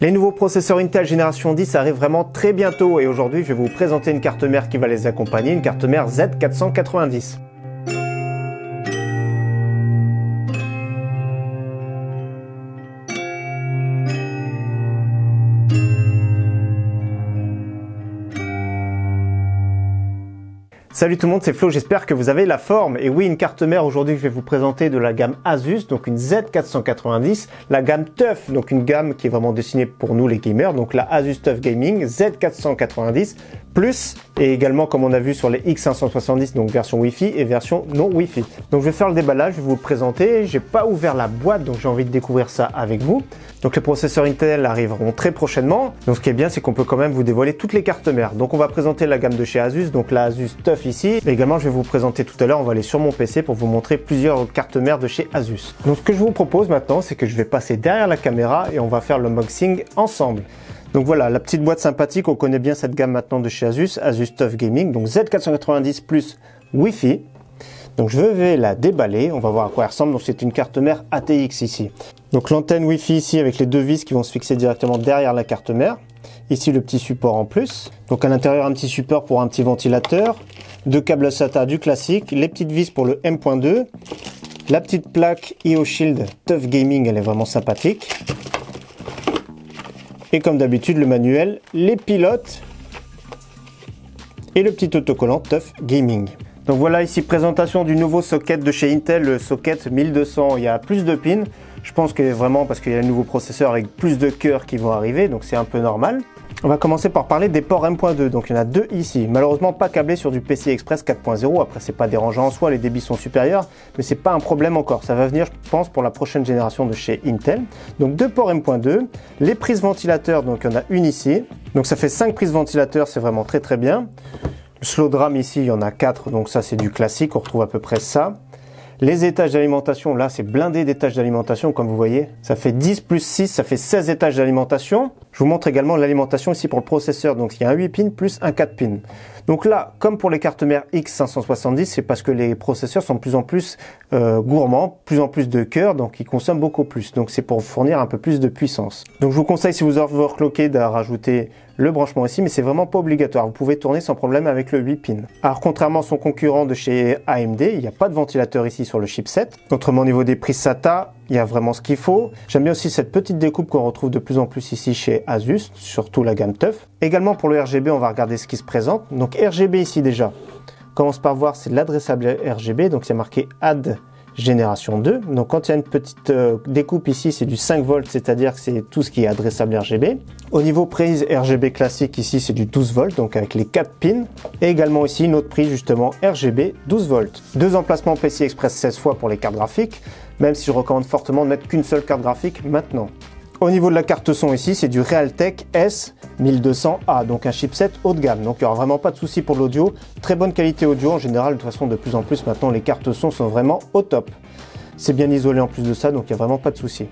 Les nouveaux processeurs Intel génération 10 arrivent vraiment très bientôt et aujourd'hui je vais vous présenter une carte mère qui va les accompagner, une carte mère Z490. Salut tout le monde, c'est Flo, j'espère que vous avez la forme. Et oui, une carte mère aujourd'hui que je vais vous présenter de la gamme Asus, donc une Z490, la gamme TUF, donc une gamme qui est vraiment destinée pour nous les gamers, donc la Asus TUF Gaming Z490 Plus, et également comme on a vu sur les X570, donc version Wi-Fi et version non Wi-Fi. Donc je vais faire le déballage, je vais vous le présenter, j'ai pas ouvert la boîte, donc j'ai envie de découvrir ça avec vous. Donc les processeurs Intel arriveront très prochainement, donc ce qui est bien c'est qu'on peut quand même vous dévoiler toutes les cartes mères. Donc on va présenter la gamme de chez Asus, donc la Asus TUF ici, et également je vais vous présenter tout à l'heure, on va aller sur mon PC pour vous montrer plusieurs cartes mères de chez Asus. Donc ce que je vous propose maintenant, c'est que je vais passer derrière la caméra et on va faire l'unboxing ensemble. Donc voilà, la petite boîte sympathique, on connaît bien cette gamme maintenant de chez Asus, Asus TUF Gaming, donc Z490 Plus Wi-Fi. Donc je vais la déballer, on va voir à quoi elle ressemble. Donc c'est une carte mère ATX ici. Donc l'antenne Wi-Fi ici avec les deux vis qui vont se fixer directement derrière la carte mère. Ici le petit support en plus. Donc à l'intérieur un petit support pour un petit ventilateur. Deux câbles SATA du classique, les petites vis pour le M.2. La petite plaque IO Shield TUF Gaming, elle est vraiment sympathique. Et comme d'habitude le manuel, les pilotes et le petit autocollant TUF Gaming. Donc voilà ici présentation du nouveau socket de chez Intel, le socket 1200, il y a plus de pins. Je pense que vraiment parce qu'il y a un nouveau processeur avec plus de cœurs qui vont arriver, donc c'est un peu normal. On va commencer par parler des ports M.2, donc il y en a deux ici. Malheureusement pas câblés sur du PCI Express 4.0, après c'est pas dérangeant en soi, les débits sont supérieurs, mais c'est pas un problème encore. Ça va venir je pense pour la prochaine génération de chez Intel. Donc deux ports M.2, les prises ventilateurs, donc il y en a une ici. Donc ça fait 5 prises ventilateurs, c'est vraiment très très bien. Le slot de RAM ici, il y en a 4, donc ça c'est du classique, on retrouve à peu près ça. Les étages d'alimentation, là c'est blindé d'étages d'alimentation comme vous voyez. Ça fait 10 plus 6, ça fait 16 étages d'alimentation. Je vous montre également l'alimentation ici pour le processeur. Donc il y a un 8 pins plus un 4 pins. Donc là, comme pour les cartes mères X570, c'est parce que les processeurs sont de plus en plus gourmands, plus en plus de cœurs, donc ils consomment beaucoup plus. Donc c'est pour fournir un peu plus de puissance. Donc je vous conseille si vous overclockez de rajouter le branchement ici, mais c'est vraiment pas obligatoire. Vous pouvez tourner sans problème avec le 8 pins. Alors contrairement à son concurrent de chez AMD, il n'y a pas de ventilateur ici sur le chipset. Autrement au niveau des prises SATA, il y a vraiment ce qu'il faut. J'aime bien aussi cette petite découpe qu'on retrouve de plus en plus ici chez Asus, surtout la gamme TUF. Également pour le RGB, on va regarder ce qui se présente. Donc RGB ici déjà, on commence par voir c'est l'adressable RGB, donc c'est marqué Add Génération 2. Donc quand il y a une petite découpe ici, c'est du 5 volts, c'est-à-dire que c'est tout ce qui est adressable RGB. Au niveau prise RGB classique ici, c'est du 12 volts, donc avec les 4 pins. Et également ici une autre prise justement RGB 12 volts. Deux emplacements PCI Express 16 fois pour les cartes graphiques, même si je recommande fortement de mettre qu'une seule carte graphique maintenant. Au niveau de la carte son ici, c'est du Realtek S1200A, donc un chipset haut de gamme. Donc il n'y aura vraiment pas de souci pour l'audio. Très bonne qualité audio en général. De toute façon, de plus en plus maintenant, les cartes son sont vraiment au top. C'est bien isolé en plus de ça, donc il n'y a vraiment pas de souci.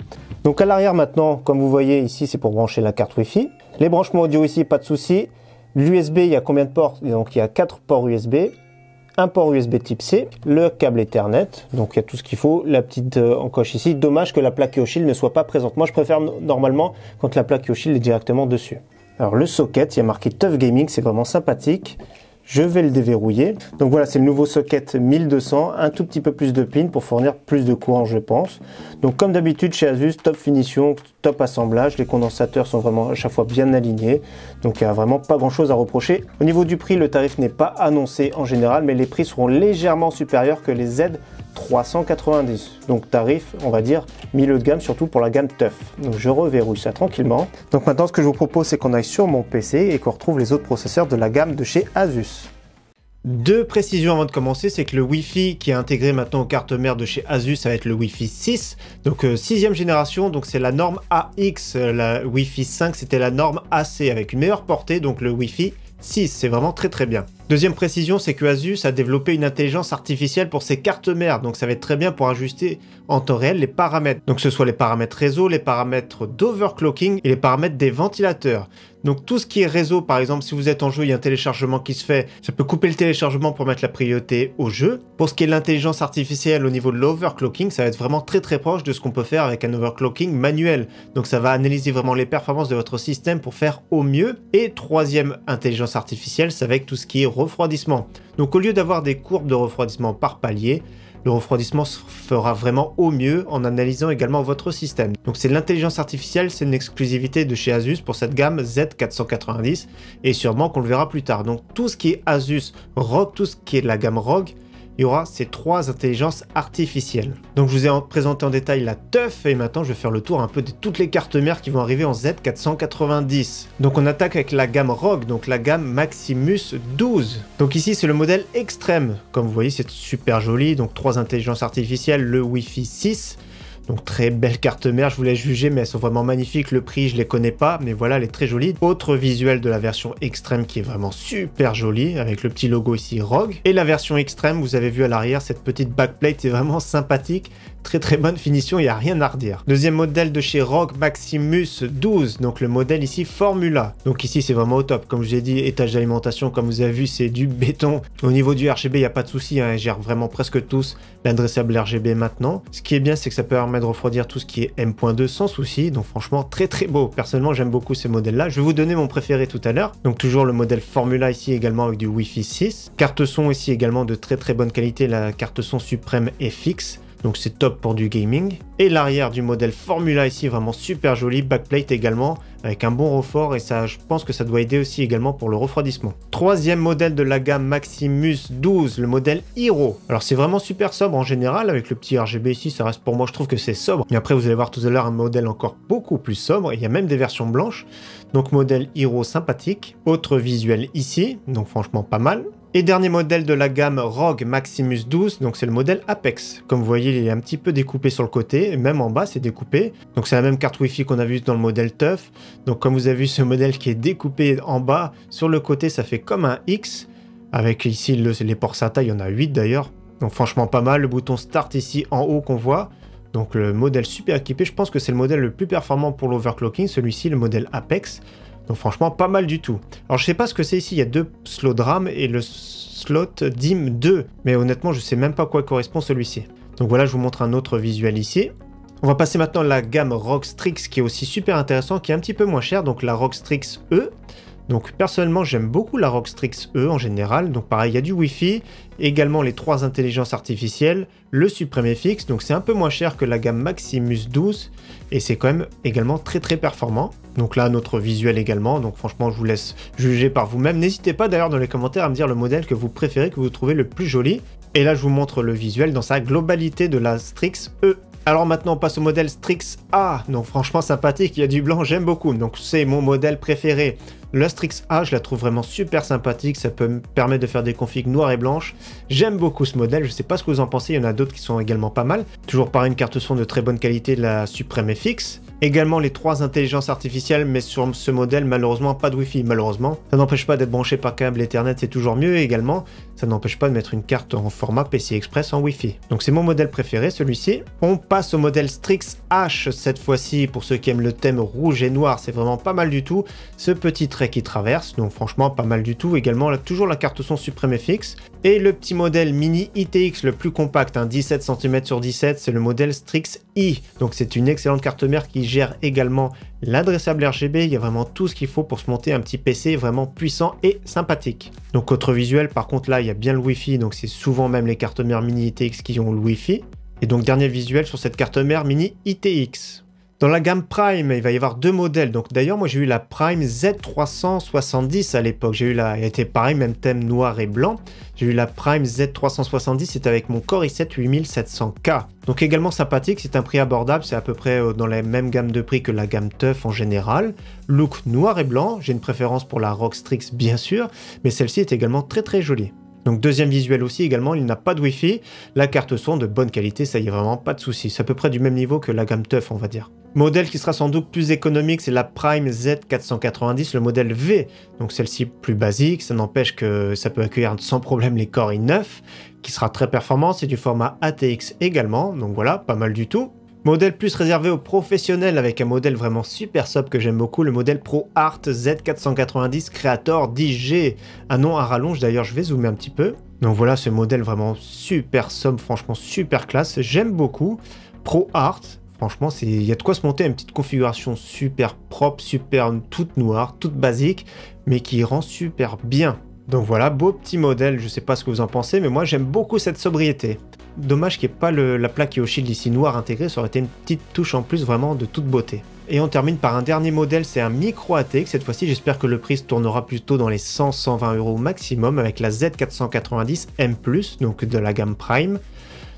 Donc à l'arrière maintenant, comme vous voyez ici, c'est pour brancher la carte Wi-Fi. Les branchements audio ici, pas de souci. L'USB, il y a combien de ports? Donc il y a 4 ports USB. Un port USB type C, le câble Ethernet, donc il y a tout ce qu'il faut, la petite encoche ici. Dommage que la plaque IO Shield ne soit pas présente. Moi je préfère normalement quand la plaque IO Shield est directement dessus. Alors le socket, il y a marqué TUF Gaming, c'est vraiment sympathique. Je vais le déverrouiller. Donc voilà, c'est le nouveau socket 1200, un tout petit peu plus de pins pour fournir plus de courant je pense. Donc comme d'habitude chez Asus, top finition, top assemblage, les condensateurs sont vraiment à chaque fois bien alignés. Donc il n'y a vraiment pas grand chose à reprocher. Au niveau du prix, le tarif n'est pas annoncé en général, mais les prix seront légèrement supérieurs que les Z390. Donc tarif, on va dire, milieu de gamme, surtout pour la gamme TUF. Donc je reverrouille ça tranquillement. Donc maintenant ce que je vous propose, c'est qu'on aille sur mon PC et qu'on retrouve les autres processeurs de la gamme de chez Asus. Deux précisions avant de commencer, c'est que le Wi-Fi qui est intégré maintenant aux cartes mères de chez Asus, ça va être le Wi-Fi 6, donc 6e génération, donc c'est la norme AX, la Wi-Fi 5 c'était la norme AC avec une meilleure portée, donc le Wi-Fi 6, c'est vraiment très très bien. Deuxième précision, c'est que Asus a développé une intelligence artificielle pour ses cartes mères, donc ça va être très bien pour ajuster en temps réel les paramètres. Donc que ce soit les paramètres réseau, les paramètres d'overclocking et les paramètres des ventilateurs. Donc tout ce qui est réseau, par exemple, si vous êtes en jeu, il y a un téléchargement qui se fait, ça peut couper le téléchargement pour mettre la priorité au jeu. Pour ce qui est de l'intelligence artificielle au niveau de l'overclocking, ça va être vraiment très proche de ce qu'on peut faire avec un overclocking manuel. Donc ça va analyser vraiment les performances de votre système pour faire au mieux. Et troisième intelligence artificielle, c'est avec tout ce qui est refroidissement. Donc au lieu d'avoir des courbes de refroidissement par palier, le refroidissement se fera vraiment au mieux en analysant également votre système. Donc c'est l'intelligence artificielle, c'est une exclusivité de chez Asus pour cette gamme Z490 et sûrement qu'on le verra plus tard. Donc tout ce qui est Asus ROG, tout ce qui est de la gamme ROG, il y aura ces trois intelligences artificielles. Donc je vous ai présenté en détail la TUF et maintenant je vais faire le tour un peu de toutes les cartes mères qui vont arriver en Z490. Donc on attaque avec la gamme ROG, donc la gamme Maximus 12. Donc ici c'est le modèle extrême. Comme vous voyez c'est super joli, donc trois intelligences artificielles, le Wi-Fi 6. Donc très belle carte mère, je vous laisse juger, mais elles sont vraiment magnifiques. Le prix, je les connais pas, mais voilà, elle est très jolie. Autre visuel de la version extrême qui est vraiment super jolie, avec le petit logo ici ROG. Et la version extrême, vous avez vu à l'arrière, cette petite backplate est vraiment sympathique. Très bonne finition, il n'y a rien à redire. Deuxième modèle de chez ROG, Maximus 12, donc le modèle ici Formula. Donc ici c'est vraiment au top, comme je vous ai dit, étage d'alimentation, comme vous avez vu c'est du béton. Au niveau du RGB, il n'y a pas de souci, hein, ils gèrent vraiment presque tous l'adressable RGB maintenant. Ce qui est bien, c'est que ça permet de refroidir tout ce qui est M.2 sans souci, donc franchement très beau. Personnellement j'aime beaucoup ces modèles-là. Je vais vous donner mon préféré tout à l'heure. Donc toujours le modèle Formula ici également avec du Wi-Fi 6. Carte son ici également de très bonne qualité, la carte son Supreme FX. Donc c'est top pour du gaming. Et l'arrière du modèle Formula ici, vraiment super joli. Backplate également, avec un bon refort. Et ça, je pense que ça doit aider aussi également pour le refroidissement. Troisième modèle de la gamme Maximus 12, le modèle Hero. Alors c'est vraiment super sobre en général, avec le petit RGB ici, ça reste pour moi, je trouve que c'est sobre. Mais après vous allez voir tout à l'heure un modèle encore beaucoup plus sobre. Il y a même des versions blanches. Donc modèle Hero sympathique. Autre visuel ici, donc franchement pas mal. Et dernier modèle de la gamme ROG Maximus 12, donc c'est le modèle Apex. Comme vous voyez, il est un petit peu découpé sur le côté, et même en bas c'est découpé. Donc c'est la même carte Wi-Fi qu'on a vu dans le modèle TUF. Donc comme vous avez vu ce modèle qui est découpé en bas, sur le côté ça fait comme un X. Avec ici les ports SATA, il y en a 8 d'ailleurs. Donc franchement pas mal, le bouton Start ici en haut qu'on voit. Donc le modèle super équipé, je pense que c'est le modèle le plus performant pour l'overclocking, celui-ci, le modèle Apex. Donc franchement, pas mal du tout. Alors je sais pas ce que c'est ici, il y a deux slots de RAM et le slot DIMM 2. Mais honnêtement, je sais même pas à quoi correspond celui-ci. Donc voilà, je vous montre un autre visuel ici. On va passer maintenant à la gamme ROG Strix qui est aussi super intéressant, qui est un petit peu moins cher. Donc la ROG Strix E. Donc personnellement, j'aime beaucoup la ROG Strix E en général. Donc pareil, il y a du Wi-Fi, également les trois intelligences artificielles, le Supreme FX. Donc c'est un peu moins cher que la gamme Maximus 12 et c'est quand même également très performant. Donc là, notre visuel également. Donc franchement, je vous laisse juger par vous-même. N'hésitez pas d'ailleurs dans les commentaires à me dire le modèle que vous préférez, que vous trouvez le plus joli. Et là, je vous montre le visuel dans sa globalité de la Strix E. Alors maintenant, on passe au modèle Strix A. Donc franchement sympathique, il y a du blanc, j'aime beaucoup. Donc c'est mon modèle préféré. La Strix A, je la trouve vraiment super sympathique. Ça peut me permettre de faire des configs noires et blanches. J'aime beaucoup ce modèle. Je ne sais pas ce que vous en pensez. Il y en a d'autres qui sont également pas mal. Toujours pareil, une carte son de très bonne qualité de la Supreme FX. Également les trois intelligences artificielles, mais sur ce modèle, malheureusement, pas de Wi-Fi, malheureusement. Ça n'empêche pas d'être branché par câble Ethernet, c'est toujours mieux. Et également, ça n'empêche pas de mettre une carte en format PCI Express en Wi-Fi. Donc c'est mon modèle préféré, celui-ci. On passe au modèle Strix H, cette fois-ci, pour ceux qui aiment le thème rouge et noir, c'est vraiment pas mal du tout. Ce petit trait qui traverse, donc franchement, pas mal du tout. Également, là, toujours la carte son Supreme FX. Et le petit modèle mini ITX, le plus compact, 17 cm sur 17, c'est le modèle Strix I. Donc c'est une excellente carte mère qui gère également l'adressable RGB. Il y a vraiment tout ce qu'il faut pour se monter un petit PC vraiment puissant et sympathique. Donc autre visuel, par contre là il y a bien le Wi-Fi, donc c'est souvent même les cartes mères mini ITX qui ont le Wi-Fi. Et donc dernier visuel sur cette carte mère mini ITX. Dans la gamme Prime, il va y avoir deux modèles. Donc d'ailleurs, moi j'ai eu la Prime Z370 à l'époque. J'ai eu la, elle était pareil, même thème noir et blanc. J'ai eu la Prime Z370, c'est avec mon Core i7 8700K. Donc également sympathique, c'est un prix abordable, c'est à peu près dans la même gamme de prix que la gamme TUF en général. Look noir et blanc, j'ai une préférence pour la ROG Strix bien sûr, mais celle-ci est également très jolie. Donc deuxième visuel aussi également, il n'a pas de Wi-Fi, la carte son de bonne qualité, ça y est vraiment pas de souci. C'est à peu près du même niveau que la gamme TUF on va dire. Modèle qui sera sans doute plus économique, c'est la Prime Z490, le modèle V. Donc celle-ci plus basique, ça n'empêche que ça peut accueillir sans problème les Core i9, qui sera très performant, c'est du format ATX également, donc voilà, pas mal du tout. Modèle plus réservé aux professionnels avec un modèle vraiment super sobre que j'aime beaucoup, le modèle ProArt Z490 Creator 10G. Un nom à rallonge d'ailleurs, je vais zoomer un petit peu. Donc voilà ce modèle vraiment super sobre, franchement super classe, j'aime beaucoup. ProArt, franchement il y a de quoi se monter une petite configuration super propre, super toute noire, toute basique, mais qui rend super bien. Donc voilà, beau petit modèle, je sais pas ce que vous en pensez, mais moi j'aime beaucoup cette sobriété. Dommage qu'il n'y ait pas la plaque Yoshi ici noire intégrée, ça aurait été une petite touche en plus vraiment de toute beauté. Et on termine par un dernier modèle, c'est un micro ATX, cette fois-ci j'espère que le prix se tournera plutôt dans les 100-120 € maximum avec la Z490 M+, donc de la gamme Prime.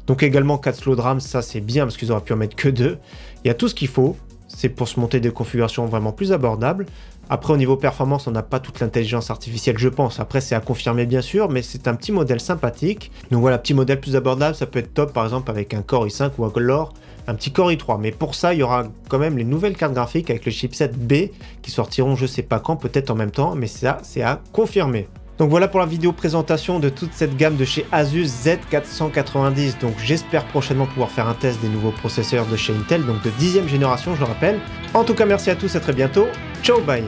Donc également 4 slots de RAM, ça c'est bien parce qu'ils auraient pu en mettre que 2. Il y a tout ce qu'il faut, c'est pour se monter des configurations vraiment plus abordables. Après au niveau performance, on n'a pas toute l'intelligence artificielle je pense, après c'est à confirmer bien sûr, mais c'est un petit modèle sympathique. Donc voilà, petit modèle plus abordable, ça peut être top par exemple avec un Core i5 ou alors un petit Core i3. Mais pour ça, il y aura quand même les nouvelles cartes graphiques avec le chipset B qui sortiront je sais pas quand, peut-être en même temps, mais ça c'est à confirmer. Donc voilà pour la vidéo présentation de toute cette gamme de chez Asus Z490. Donc j'espère prochainement pouvoir faire un test des nouveaux processeurs de chez Intel, donc de 10e génération je le rappelle. En tout cas merci à tous, à très bientôt. Ciao, bye.